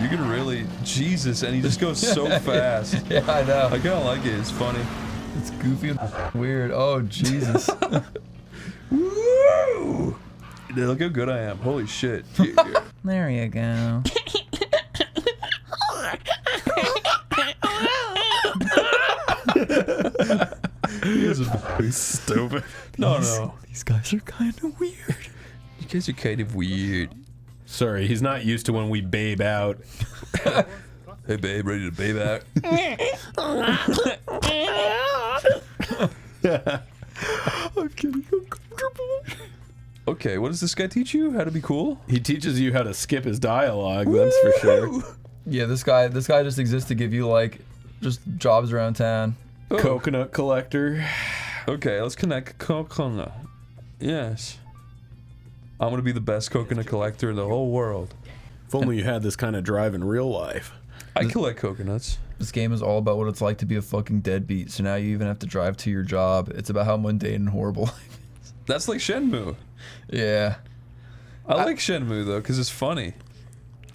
You can really... Jesus, and he just goes so fast. Yeah, I know. I kind of like it. It's funny. It's goofy and weird. Oh, Jesus. Woo! Look how good I am. Holy shit. There you go. He's stupid. No. These guys are kind of weird. You guys are kind of weird. Sorry, he's not used to when we babe out. Hey, babe, ready to babe out? I'm getting uncomfortable. Okay, what does this guy teach you? How to be cool? He teaches you how to skip his dialogue, that's for sure. Yeah, this guy just exists to give you like just jobs around town. Oh. Coconut collector. Okay, let's connect coconut. Yes. I'm gonna be the best coconut collector in the whole world. If only you had this kind of drive in real life. I collect coconuts. This game is all about what it's like to be a fucking deadbeat, so now you even have to drive to your job. It's about how mundane and horrible life is. That's like Shenmue. Yeah. I like Shenmue though, because it's funny.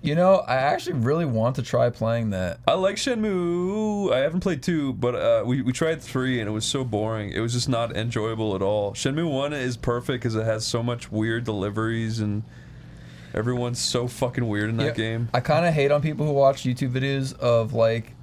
You know, I actually really want to try playing that. I like Shenmue. I haven't played 2, but we tried 3 and it was so boring. It was just not enjoyable at all. Shenmue 1 is perfect because it has so much weird deliveries and everyone's so fucking weird in that game. I kind of hate on people who watch YouTube videos of like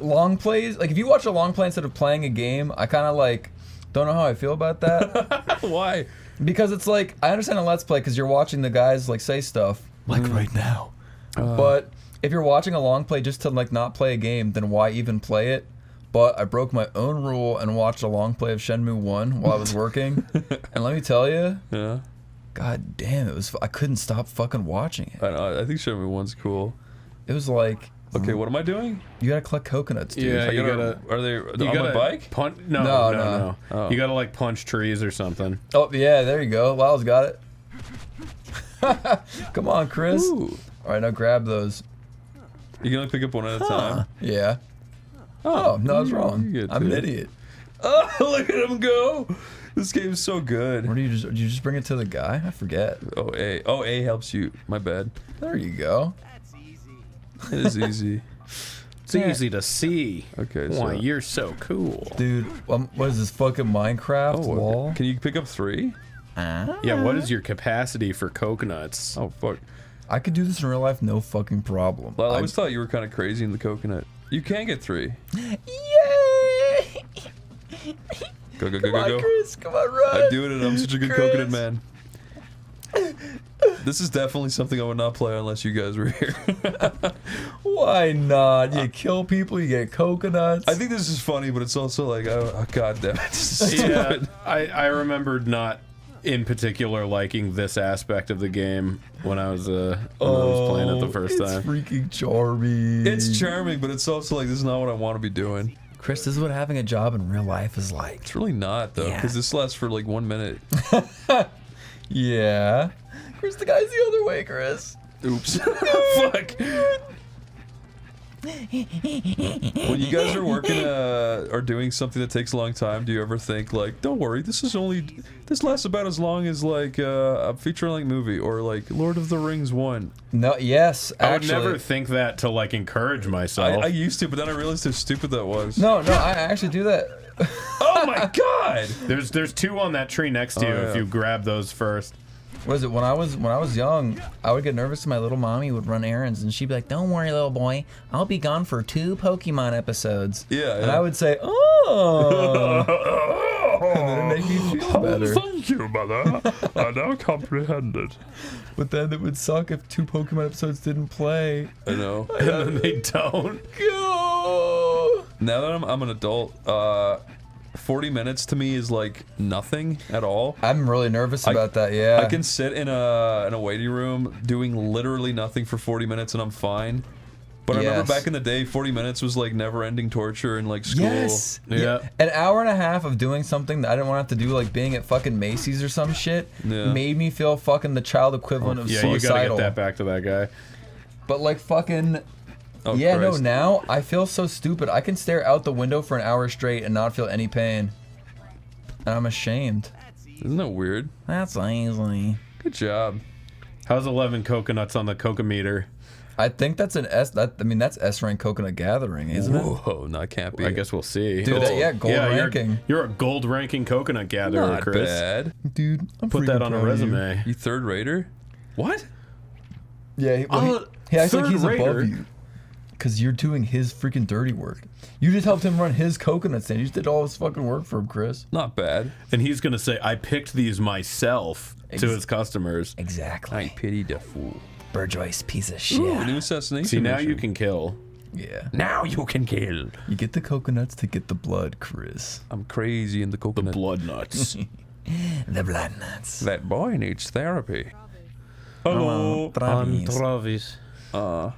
long plays. Like if you watch a long play instead of playing a game, I kind of like don't know how I feel about that. Why? Because it's like I understand a Let's Play because you're watching the guys like say stuff like right now. But if you're watching a long play just to like not play a game, then why even play it? But I broke my own rule and watched a long play of Shenmue 1 while I was working. And let me tell you, Yeah. god damn, I couldn't stop fucking watching it. I know. I think Shenmue 1's cool. It was like, Okay, what am I doing? you gotta collect coconuts, dude. Yeah, you gotta. Are they You on gotta my bike? No. Oh. You gotta like punch trees or something. Oh yeah, there you go. Lyle's got it. Come on, Chris. Ooh. All right, now grab those. You can only pick up one at a time. Yeah. Oh, no, I was you wrong. get I'm an to it. idiot. Oh, look at him go! This game's so good. Where do you just bring it to the guy? I forget. Oh, A. Oh, A helps you. My bad. There you go. It is easy. It's easy to see. Okay, so... Why, you're so cool. Dude, what is this fucking Minecraft Oh, wall? can you pick up 3? Yeah, what is your capacity for coconuts? Oh, fuck. I could do this in real life, no fucking problem. Well, I always thought you were kind of crazy in the coconut. You can get 3. Yay! Go, go, go, Come go, on, go. Chris, come on, run. I'm doing it. I'm such a good Chris. coconut man. This is definitely something I would not play unless you guys were here. Why not? You kill people, you get coconuts. I think this is funny, but it's also like, oh god damn it. This is Yeah, stupid. I remembered not in particular liking this aspect of the game when I was playing it the first it's time. freaking charming. It's charming, but it's also like, this is not what I want to be doing. Chris, this is what having a job in real life is like. It's really not, though, because this lasts for like 1 minute. Yeah. Chris, the guy's the other way, Chris. Oops. Fuck. When you guys are working or doing something that takes a long time, do you ever think like, don't worry, this lasts about as long as like a feature-length movie or like Lord of the Rings 1? No, yes, I would actually. never think that to like encourage myself. I used to, but then I realized how stupid that was. No, I actually do that. Oh my god! There's 2 on that tree next to you if yeah. you grab those first. What is it? When I was young, I would get nervous and my little mommy would run errands and she'd be like, "Don't worry, little boy, I'll be gone for 2 Pokemon episodes." Yeah, And yeah. I would say, "Oh," and then it made me feel better. Thank you, mother. I now comprehend it. But then it would suck if 2 Pokemon episodes didn't play. I know. And then they don't. Go. Now that I'm an adult, 40 minutes to me is like nothing at all. I'm really nervous about that. Yeah. I can sit in a waiting room doing literally nothing for 40 minutes and I'm fine. But I remember back in the day, 40 minutes was like never-ending torture in like school. Yes. Yeah. An hour and a half of doing something that I didn't want to have to do, like being at fucking Macy's or some shit, made me feel fucking the child equivalent of Yeah, suicidal. you gotta get that back to that guy. But like fucking. Oh, yeah, Christ. no, now I feel so stupid. I can stare out the window for an hour straight and not feel any pain. And I'm ashamed. Isn't that weird? That's easy. Good job. How's 11 coconuts on the coca-meter? I think that's an S. That's S rank coconut gathering, isn't it? Whoa, no, it can't be. I guess we'll see. Dude, gold ranking. You're a gold ranking coconut gatherer, Not Chris. bad. Dude, I'm Put that on a proud of you. resume. You third rater? What? Yeah, he acts like third he's rater. above you. Because you're doing his freaking dirty work. You just helped him run his coconut stand. You just did all his fucking work for him, Chris. Not bad. And he's going to say, I picked these myself to his customers. Exactly. I pity the fool. Burjoice piece of shit. Ooh, new assassination. See, now mission. you can kill. Yeah. Now you can kill. You get the coconuts to get the blood, Chris. I'm crazy in the The coconut. blood nuts. The blood nuts. That boy needs therapy. Hello. Travis. I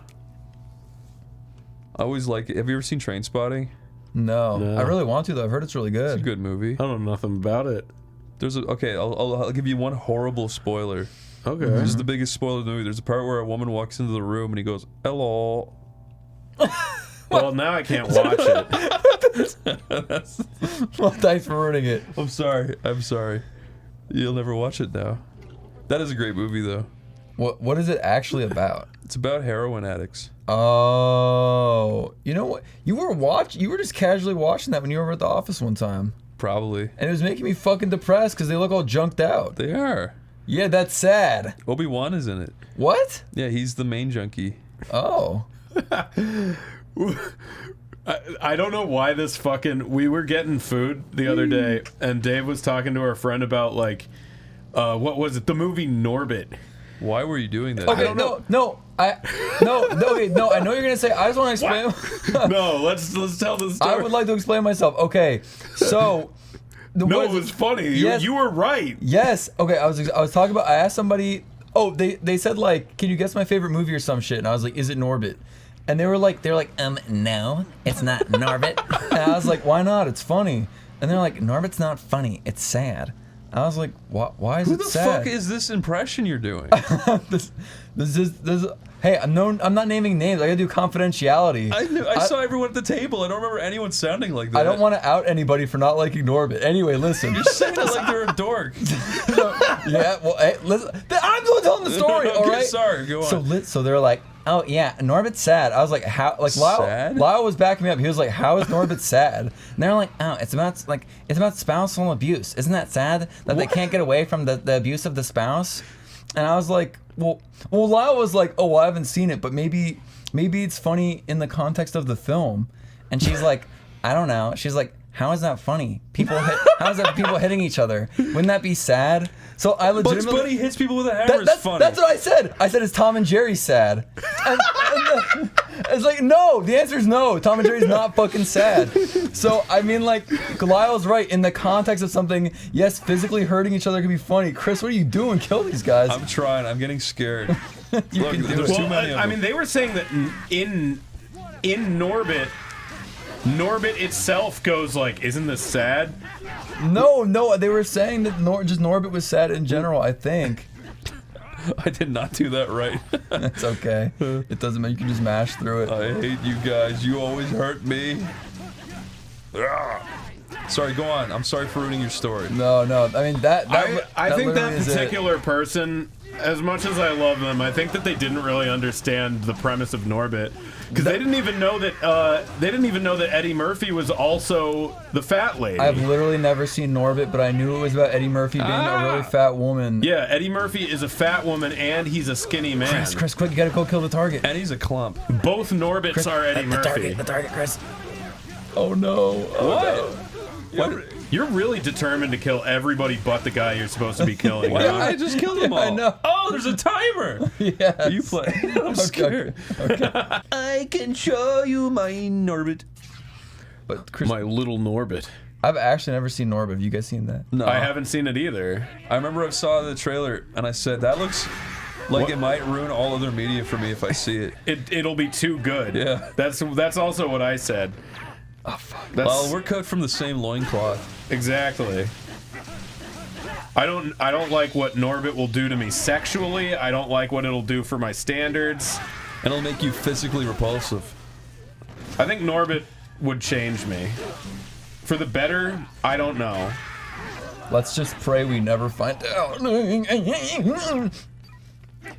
always like it. Have you ever seen Trainspotting? No. No. I really want to, though. I've heard it's really good. It's a good movie. I don't know nothing about it. There's a okay. I'll give you one horrible spoiler. Okay. This is the biggest spoiler of the movie. There's a part where a woman walks into the room and he goes, "Hello." Well, now I can't watch it. Well, thanks for ruining it. I'm sorry. I'm sorry. You'll never watch it now. That is a great movie, though. What is it actually about? It's about heroin addicts. Oh, you know what? You were just casually watching that when you were over at the office one time, Probably. and it was making me fucking depressed because they look all junked out. They are. Yeah, that's sad. Obi-Wan is in it. What? Yeah, he's the main junkie. Oh, I don't know why this fucking... We were getting food the other day, and Dave was talking to our friend about, like... what was it? The movie Norbit. Why were you doing that? okay. No. I know what you're gonna say. I just want to explain. No, let's tell the story. I would like to explain myself. Okay, so. No, it was funny. Yes. You were right. Yes. Okay. I was talking about. I asked somebody. Oh, they said like, can you guess my favorite movie or some shit? And I was like, is it Norbit? And they were like, no, it's not Norbit. And I was like, why not? It's funny. And they're like, Norbit's not funny. It's sad. I was like, why is Who it the sad? fuck is this impression you're doing? this is. Hey, I'm not naming names. I gotta do confidentiality. I saw everyone at the table. I don't remember anyone sounding like that. I don't want to out anybody for not liking Norbit. Anyway, listen. You're saying it like they're a dork. Yeah, well, hey, listen. I'm the one telling the story. Okay, all right. sorry, go on. So they're like, oh yeah, Norbit's sad. I was like, how? Like Sad? Lyle was backing me up. He was like, how is Norbit sad? And they're like, oh, it's about spousal abuse. Isn't that sad that they can't get away from the abuse of the spouse? And I was like, well, Lyle was like, oh, well, I haven't seen it, but maybe it's funny in the context of the film. And she's like, I don't know. She's like, how is that funny? How is that people hitting each other? Wouldn't that be sad? So I legitimately. Bugs Bunny hits people with a hammer. Is funny. That's what I said. I said, is Tom and Jerry sad? And it's like, no. The answer is no. Tom and Jerry's not fucking sad. So, I mean, like, Lyle's right. In the context of something, yes, physically hurting each other can be funny. Chris, what are you doing? Kill these guys. I'm trying. I'm getting scared. You Look, can do there's it. too many of I them. mean, they were saying that in Norbit itself goes like, isn't this sad? No. They were saying that just Norbit was sad in general, I think. I did not do that right. It's okay. It doesn't matter. You can just mash through it. I hate you guys. You always hurt me. Ugh. Sorry, go on. I'm sorry for ruining your story. No. I mean, I think that literally is it. particular person, as much as I love them, I think that they didn't really understand the premise of Norbit, because they didn't even know that Eddie Murphy was also the fat lady. I've literally never seen Norbit, but I knew it was about Eddie Murphy being a really fat woman. Yeah, Eddie Murphy is a fat woman and he's a skinny man. Chris, quick, you gotta go kill the target. And he's a clump. Both Norbits are Eddie Murphy. The target, Chris. Oh no. What? You're really determined to kill everybody but the guy you're supposed to be killing. Why? huh? I just killed them all. I know. Oh, there's a timer. Yes. You play. I'm scared. Okay. I can show you my Norbit. But Chris, My little Norbit. I've actually never seen Norbit. Have you guys seen that? No, I haven't seen it either. I remember I saw the trailer and I said that looks like What? it might ruin all other media for me if I see it. It'll be too good. Yeah. That's also what I said. Oh fuck. Well, we're cut from the same loincloth. Exactly. I don't like what Norbit will do to me sexually. I don't like what it'll do for my standards. And it'll make you physically repulsive. I think Norbit would change me. For the better, I don't know. Let's just pray we never find out.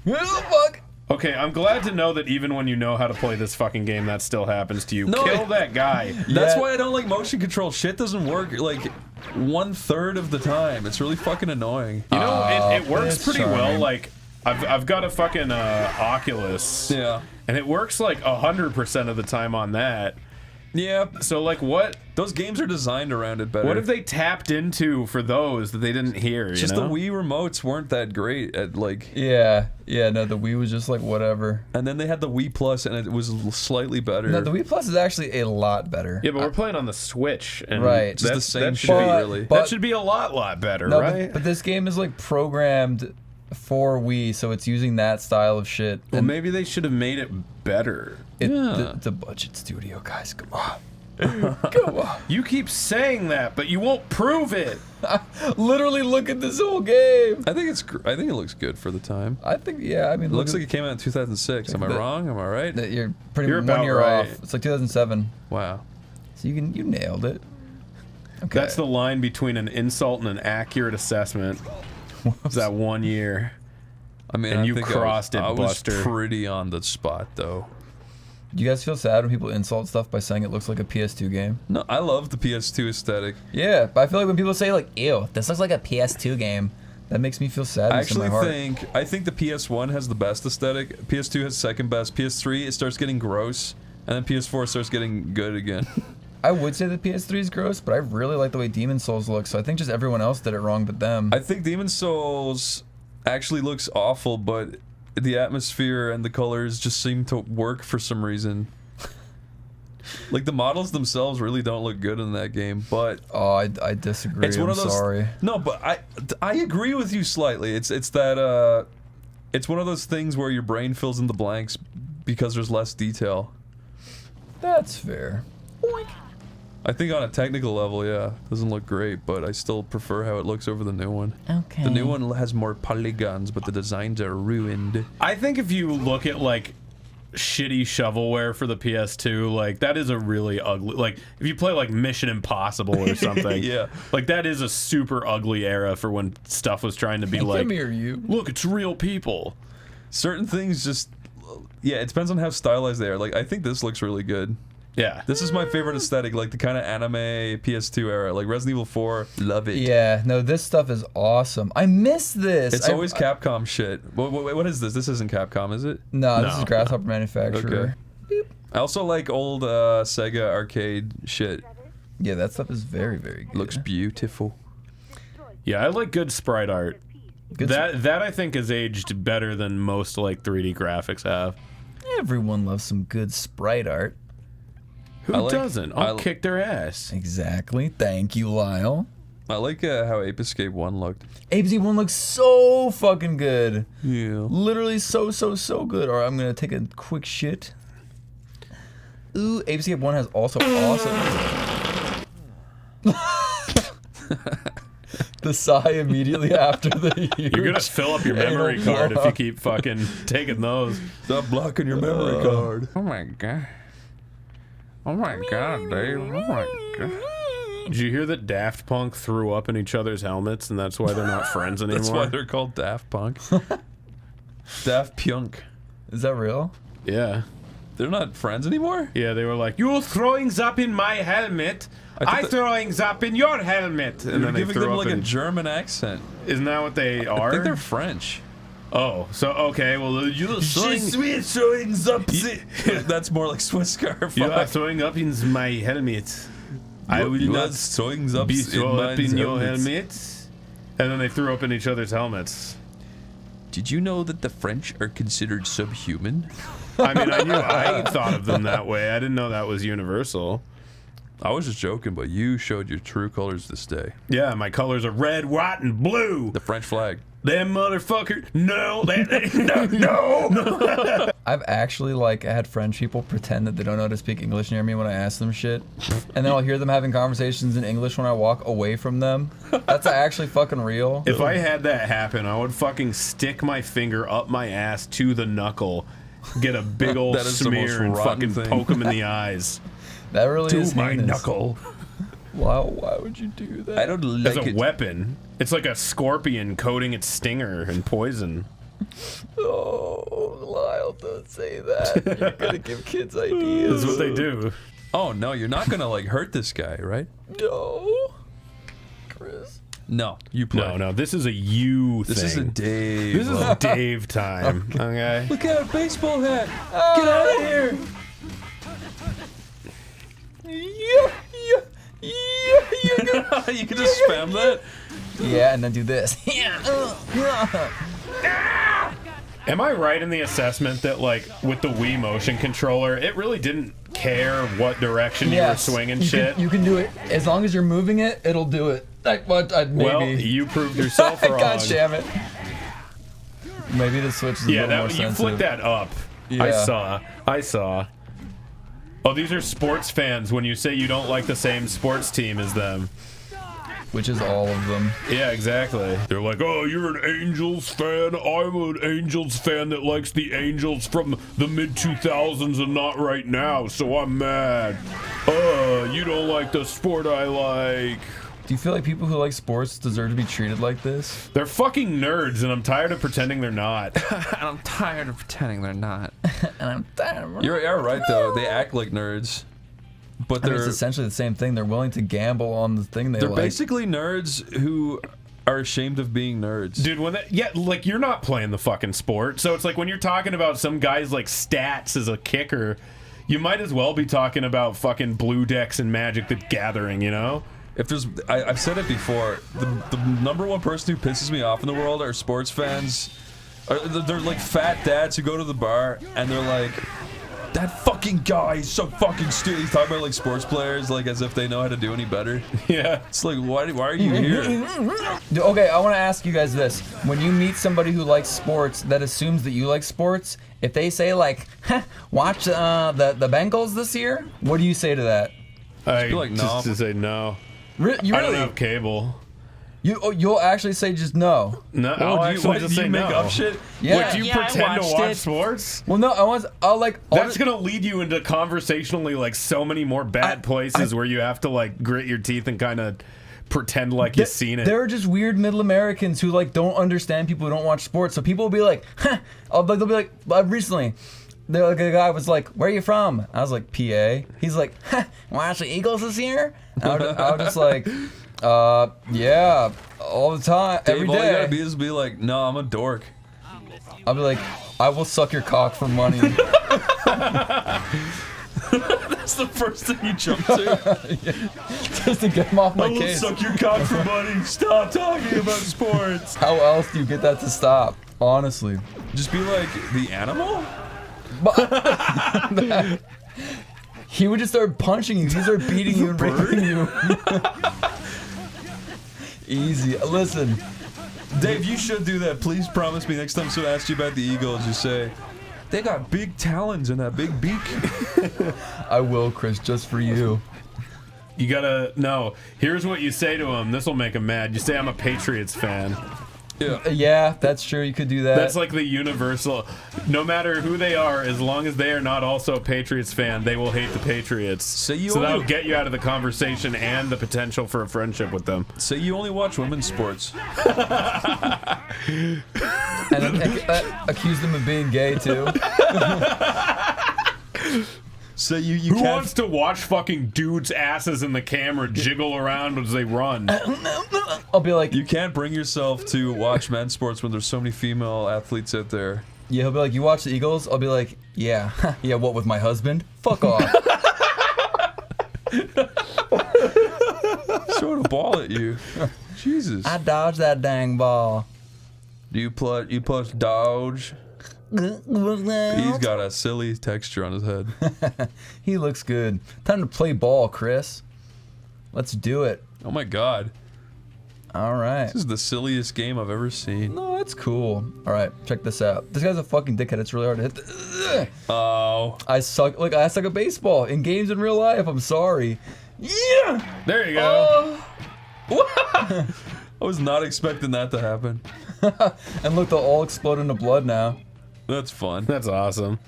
Oh, fuck. Okay, I'm glad to know that even when you know how to play this fucking game, that still happens to you. No, Kill that guy. That's Yeah. why I don't like motion control. Shit doesn't work like 1/3 of the time. It's really fucking annoying. You know, it works it's pretty well. charming. Like, I've got a fucking Oculus. Yeah. And it works like 100% of the time on that. Yeah. So, like, what Those games are designed around it better. have they tapped into for those that they didn't hear, you Just know? the Wii remotes weren't that great at like. Yeah, no, the Wii was just like whatever. And then they had the Wii Plus, and it was slightly better. No, the Wii Plus is actually a lot better. Yeah, but we're playing on the Switch. And Right. Just the same that shit, should be, really. but- that should be a lot better, No, right? but this game is like programmed for Wii, so it's using that style of shit. Well, And maybe they should have made it better. Yeah. the budget studio, guys, come on. Come on. You keep saying that, but you won't prove it. Literally look at this whole game. I think I think it looks good for the time. I think, yeah, I mean, It looks like it came out in 2006. Am I wrong? Am I right? that you're pretty You're one about year right. off. It's like 2007. Wow. So you nailed it. Okay. That's the line between an insult and an accurate assessment. Is that 1 year? I mean, And I you think crossed I it, was Buster. pretty on the spot, though. Do you guys feel sad when people insult stuff by saying it looks like a PS2 game? No, I love the PS2 aesthetic. Yeah, but I feel like when people say like, "Ew, this looks like a PS2 game," that makes me feel sad. I in my actually heart. think the PS1 has the best aesthetic. PS2 has second best. PS3 it starts getting gross, and then PS4 starts getting good again. I would say the PS3 is gross, but I really like the way Demon Souls looks. So I think just everyone else did it wrong, but them. I think Demon Souls actually looks awful, but the atmosphere and the colors just seem to work for some reason. Like the models themselves really don't look good in that game, but Oh, I disagree. it's one of those. Sorry. No, but I agree with you slightly. It's that it's one of those things where your brain fills in the blanks because there's less detail. That's fair. I think on a technical level, yeah, doesn't look great, but I still prefer how it looks over the new one. Okay. The new one has more polygons, but the designs are ruined. I think if you look at like shitty shovelware for the PS2, like that is a really ugly. Like if you play like Mission Impossible or something, Yeah. like that is a super ugly era for when stuff was trying to be like, Come here, you. look, it's real people. Certain things just, yeah, it depends on how stylized they are. Like I think this looks really good. Yeah. This is my favorite aesthetic, like the kind of anime PS2 era, like Resident Evil 4. Love it. Yeah, no, this stuff is awesome. I miss this. It's always Capcom shit. What is this? This isn't Capcom, is it? No, this No. is Grasshopper Manufacturer. I also like old Sega arcade shit. Yeah, that stuff is very, very good. Looks beautiful. Yeah, I like good sprite art. Good That I think has aged better than most like 3D graphics have. Everyone loves some good sprite art. Who I like- doesn't? I'll I- kick their ass. Exactly. Thank you, Lyle. I like how Ape Escape 1 looked. Ape Escape 1 looks so fucking good. Yeah. Literally so good. Alright, I'm gonna take a quick shit. Ooh, Ape Escape 1 has also awesome. The sigh immediately after the huge You're gonna fill up your memory anal card if you block. keep fucking taking those. Stop blocking your memory card. Oh my god. Oh my god, Dave. Oh my god. Did you hear that Daft Punk threw up in each other's helmets and that's why they're not friends anymore? That's why they're called Daft Punk. Daft Punk. Is that real? Yeah. They're not friends anymore? Yeah, they were like, you're throwing up in my helmet. I I throwing up in your helmet. And They're then they giving threw them up like a in... German accent. Isn't that what they are? I think they're French. Oh, so okay, well you're throwing... That's more like Swiss scarf. You are throwing up in my helmet. I will You are not throwing up be in thrown up mine's in your helmets. helmet. And then they threw up in each other's helmets. Did you know that the French are considered subhuman? I mean, I thought of them that way. I didn't know that was universal. I was just joking, but you showed your true colors this day. Yeah, my colors are red, white, and blue. The French flag. Them motherfucker. No, no. I've actually like had French people pretend that they don't know how to speak English near me when I ask them shit, and then I'll hear them having conversations in English when I walk away from them. That's actually fucking real. If I had that happen, I would fucking stick my finger up my ass to the knuckle, get a big old That is the most smear, and rotten fucking thing. poke him in the eyes. That really is To my heinous. knuckle. Why would you do that? I don't As like a it. weapon. It's like a scorpion coating its stinger in poison. Oh, Lyle, don't say that. You're gonna give kids ideas. That's what they do. Oh no, you're not gonna like hurt this guy, right? No, Chris. No, you play. No, this is a you thing. This is a Dave. This is Dave time. Okay. Look out, baseball hat! Get out of here! You can just spam that. Yeah, and then do this. Am I right in the assessment that, like, with the Wii motion controller, it really didn't care what direction you were swinging shit? You can do it as long as you're moving it. It'll do it. Maybe. Well, you proved yourself wrong. God damn it. Maybe the Switch is a little more you sensitive. flicked that up. Yeah. I saw. Oh, these are sports fans when you say you don't like the same sports team as them. Which is all of them. Yeah, exactly. They're like, oh, you're an Angels fan? I'm an Angels fan that likes the Angels from the mid-2000s and not right now, so I'm mad. You don't like the sport I like. Do you feel like people who like sports deserve to be treated like this? They're fucking nerds, and I'm tired of pretending they're not. I'm tired of pretending they're not. And I'm tired. You're right, though. They act like nerds. But it's essentially the same thing. They're willing to gamble on the thing they like. They're basically nerds who are ashamed of being nerds. Dude, like, you're not playing the fucking sport. So it's like when you're talking about some guy's, like, stats as a kicker, you might as well be talking about fucking Blue Decks and Magic the Gathering, you know? If there's, I've said it before, the number one person who pisses me off in the world are sports fans. They're like fat dads who go to the bar and they're like, that fucking guy is so fucking stupid. He's talking about like sports players like as if they know how to do any better. Yeah. It's like, why are you here? Okay, I want to ask you guys this. When you meet somebody who likes sports that assumes that you like sports, if they say like, watch the Bengals this year, what do you say to that? I be like, no. Just to say no. You I really? don't have cable. You'll actually say just no. No, What, do you make up shit? Yeah. What, do you pretend to watch sports? Well, no, I'll like. That's gonna lead you into conversationally like so many more bad places where you have to like grit your teeth and kind of pretend like you've seen it. There are just weird middle Americans who like don't understand people who don't watch sports. So people will be like, they'll be like, recently. A guy was like, where are you from? I was like, PA. He's like, watch the Eagles this year? I was just like, yeah, all the time, Dave, every all you day. gotta be is be like, no, I'm a dork. I'll be like, I will suck your cock for money. That's the first thing you jump to. Just to get him off my I will case. suck your cock for money. Stop talking about sports. How else do you get that to stop? Honestly. Just be like, the animal? He would just start punching you. He'd start beating you and raping you. Easy. Listen. Dave, you should do that. Please promise me next time someone asks you about the Eagles, you say, they got big talons and that big beak. I will, Chris, just for you. You gotta, no, here's what you say to him. This will make him mad. You say, I'm a Patriots fan. Yeah, that's true. You could do that. That's like the universal. No matter who they are, as long as they are not also a Patriots fan, they will hate the Patriots. So that'll get you out of the conversation and the potential for a friendship with them. Say you only watch women's sports. And accuse them of being gay, too. So you Who wants to watch fucking dudes' asses in the camera jiggle around as they run? I'll be like, you can't bring yourself to watch men's sports when there's so many female athletes out there. Yeah, he'll be like, you watch the Eagles? I'll be like, yeah. Yeah, what, with my husband? Fuck off. Throw a ball at you. Jesus. I dodged that dang ball. Do you plus dodge? He's got a silly texture on his head. He looks good. Time to play ball, Chris. Let's do it. Oh my god. All right. This is the silliest game I've ever seen. No, it's cool. All right, check this out. This guy's a fucking dickhead. It's really hard to hit. Oh. I suck. Look, I suck at baseball in games in real life. I'm sorry. Yeah. There you go. I was not expecting that to happen. And look, they'll all explode into blood now. That's fun. That's awesome.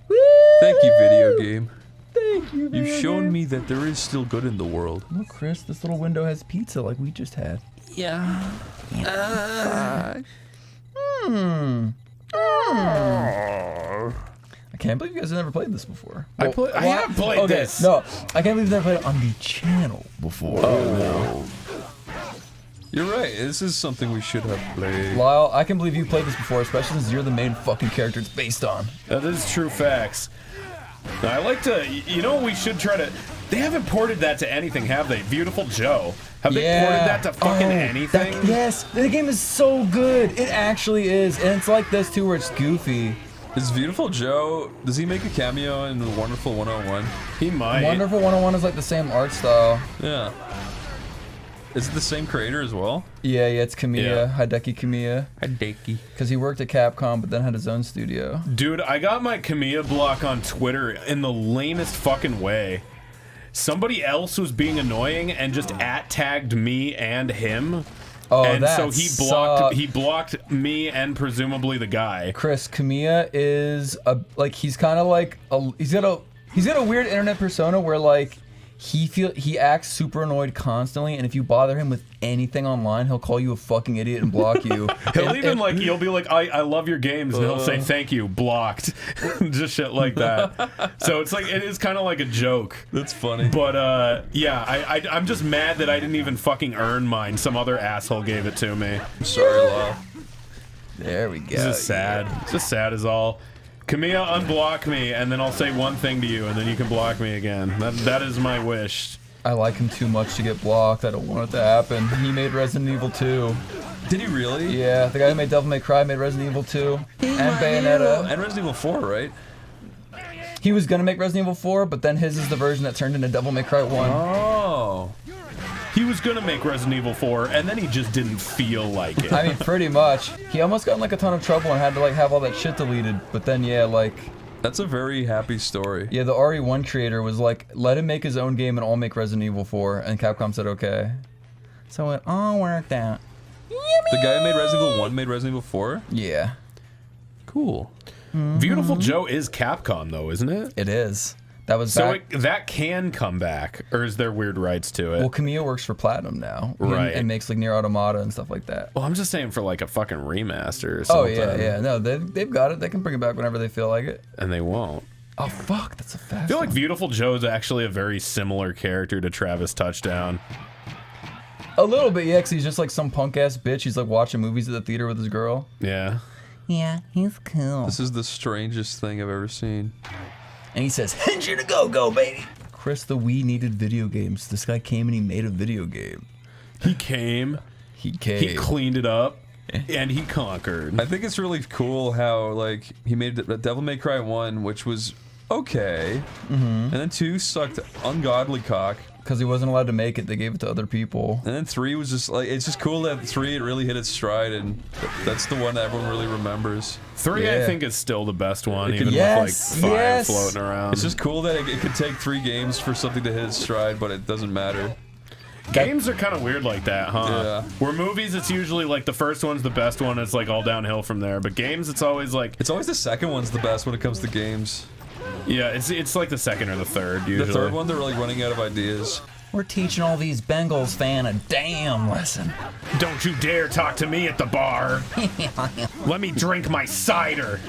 Woo! Thank you, video game. Thank you. You've shown me that there is still good in the world. Look, Chris, this little window has pizza like we just had. Yeah. I can't believe you guys have never played this before. I have played this. No, I can't believe you've never played it on the channel before. Oh. You're right. This is something we should have played. Lyle, I can believe you played this before, especially since you're the main fucking character it's based on. That is true facts. I like to, you know, we should try to. They haven't ported that to anything, have they? Beautiful Joe. Have they ported that to fucking anything? Yes, the game is so good. It actually is, and it's like this too, where it's goofy. Is Beautiful Joe, does he make a cameo in Wonderful 101? He might. Wonderful 101 is like the same art style. Yeah. Is it the same creator as well? Yeah, it's Kamiya, Hideki Kamiya. Hideki. Because he worked at Capcom, but then had his own studio. Dude, I got my Kamiya block on Twitter in the lamest fucking way. Somebody else was being annoying and just @tagged me and him. Oh, and that so he blocked me and presumably the guy. Chris, Kamiya is he's kind of like he's got a weird internet persona where like he acts super annoyed constantly, and if you bother him with anything online, he'll call you a fucking idiot and block you. You'll be like, I love your games, and he'll say thank you, blocked, just shit like that. So it's like it is kind of like a joke. That's funny. But yeah, I'm just mad that I didn't even fucking earn mine. Some other asshole gave it to me. I'm sorry, Lyle. There we go. It's just sad. It's just sad as all. Kamiya, unblock me, and then I'll say one thing to you, and then you can block me again. That is my wish. I like him too much to get blocked. I don't want it to happen. He made Resident Evil 2. Did he really? Yeah, the guy who made Devil May Cry made Resident Evil 2 and Bayonetta. And Resident Evil 4, right? He was gonna make Resident Evil 4, but then his is the version that turned into Devil May Cry 1. Oh. He was gonna make Resident Evil 4, and then he just didn't feel like it. I mean, pretty much. He almost got in like a ton of trouble and had to like have all that shit deleted. But then, yeah, like... That's a very happy story. Yeah, the RE1 creator was like, let him make his own game and I'll make Resident Evil 4. And Capcom said, okay. So it all worked out. The guy who made Resident Evil 1 made Resident Evil 4? Yeah. Cool. Beautiful Joe is Capcom, though, isn't it? It is. That was So back... that can come back, or is there weird rights to it? Well, Kamiya works for Platinum now. Right. And makes like Nier Automata and stuff like that. Well, I'm just saying for like a fucking remaster or Oh, something. yeah. No, they've got it. They can bring it back whenever they feel like it. And they won't. Oh, fuck. That's a fast I feel like one. Beautiful Joe's actually a very similar character to Travis Touchdown. A little bit, yeah, because he's just like some punk-ass bitch. He's like watching movies at the theater with his girl. Yeah. Yeah, he's cool. This is the strangest thing I've ever seen. And he says, "Hit you to go, baby." Chris, the Wii needed video games. This guy came and he made a video game. He came. He came. He cleaned it up. And he conquered. I think it's really cool how, like, he made Devil May Cry 1, which was okay. And then 2 sucked ungodly cock. Because he wasn't allowed to make it, they gave it to other people. And then 3 was just, like, it's just cool that 3, it really hit its stride, and that's the one that everyone really remembers. 3, I Yeah. think, is still the best one, It even could- Yes, with, like, 5 yes. floating around. It's just cool that it could take 3 games for something to hit its stride, but it doesn't matter. Games are kind of weird like that, huh? Yeah. Where movies, it's usually like the first one's the best one, it's like all downhill from there. But games, it's always like... It's always the second one's the best when it comes to games. Yeah, it's like the second or the third, usually. The third one, they're like running out of ideas. We're teaching all these Bengals fan a damn lesson. Don't you dare talk to me at the bar. Let me drink my cider.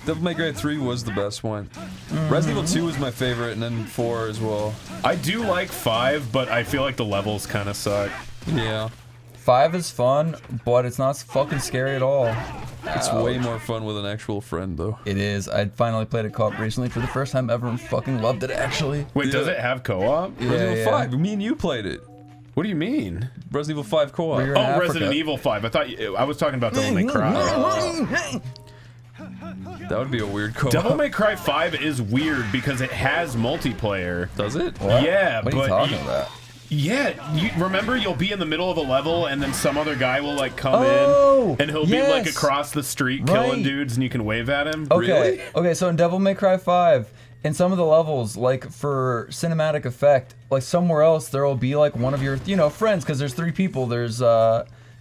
Devil May Cry 3 was the best one. Resident Evil 2 was my favorite, and then 4 as well. I do like 5, but I feel like the levels kind of suck. Yeah. 5 is fun, but it's not fucking scary at all. It's way more fun with an actual friend, though. It is. I finally played a co-op recently for the first time ever and fucking loved it, actually. Wait, does it have co-op? Yeah, Resident Evil yeah. 5, me and you played it. What do you mean? Resident Evil 5 co-op. Where you're in Oh, Africa. Resident Evil 5. I thought I was talking about Devil May Cry. That would be a weird co-op. Devil May Cry 5 is weird because it has multiplayer. Does it? What? Yeah, What are you but talking about? Yeah, you remember you'll be in the middle of a level and then some other guy will like come Oh, in and he'll be like yes. across the street Right. killing dudes and you can wave at him. Okay. Really? Okay, so in Devil May Cry 5, in some of the levels, like for cinematic effect, like somewhere else there will be like one of your, friends, because there's 3 people. There's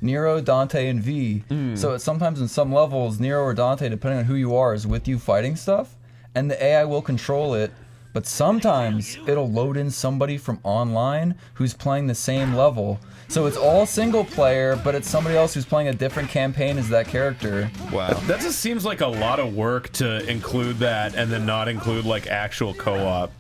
Nero, Dante, and V. So it's sometimes in some levels, Nero or Dante, depending on who you are, is with you fighting stuff, and the AI will control it. but sometimes it'll load in somebody from online who's playing the same level. So it's all single player, but it's somebody else who's playing a different campaign as that character. Wow. That just seems like a lot of work to include that and then not include like actual co-op.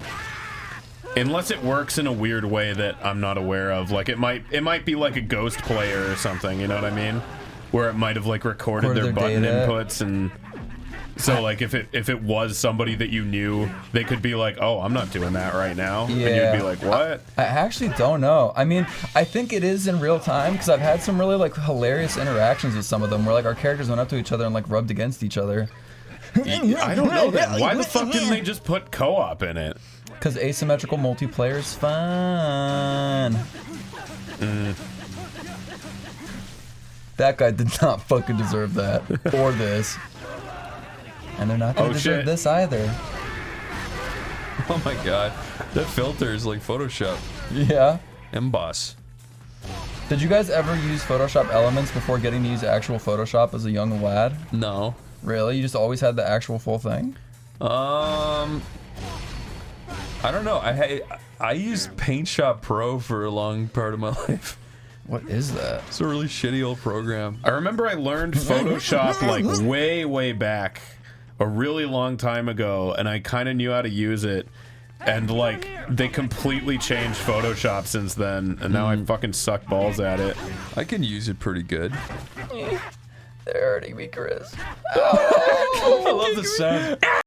Unless it works in a weird way that I'm not aware of. Like it might be like a ghost player or something, you know what I mean? Where it might have like recorded their button data. inputs, and so like if it was somebody that you knew, they could be like, "Oh, I'm not doing that right now." Yeah. And you'd be like, "What?" I actually don't know. I mean, I think it is in real time because I've had some really like hilarious interactions with some of them where like our characters went up to each other and like rubbed against each other. I don't know then. Why the fuck didn't they just put co-op in it? Because asymmetrical multiplayer is fun. That guy did not fucking deserve that. Or this. And they're not gonna deserve shit. this either. Oh my god. That filter is like Photoshop. Yeah. Emboss. Did you guys ever use Photoshop Elements before getting to use actual Photoshop as a young lad? No. Really? You just always had the actual full thing? I don't know. I used Paint Shop Pro for a long part of my life. What is that? It's a really shitty old program. I remember I learned Photoshop like way back, a really long time ago, and I kind of knew how to use it. And like they completely changed Photoshop since then, and now I fucking suck balls at it. I can use it pretty good. They're hurting me, Chris. I love the sound.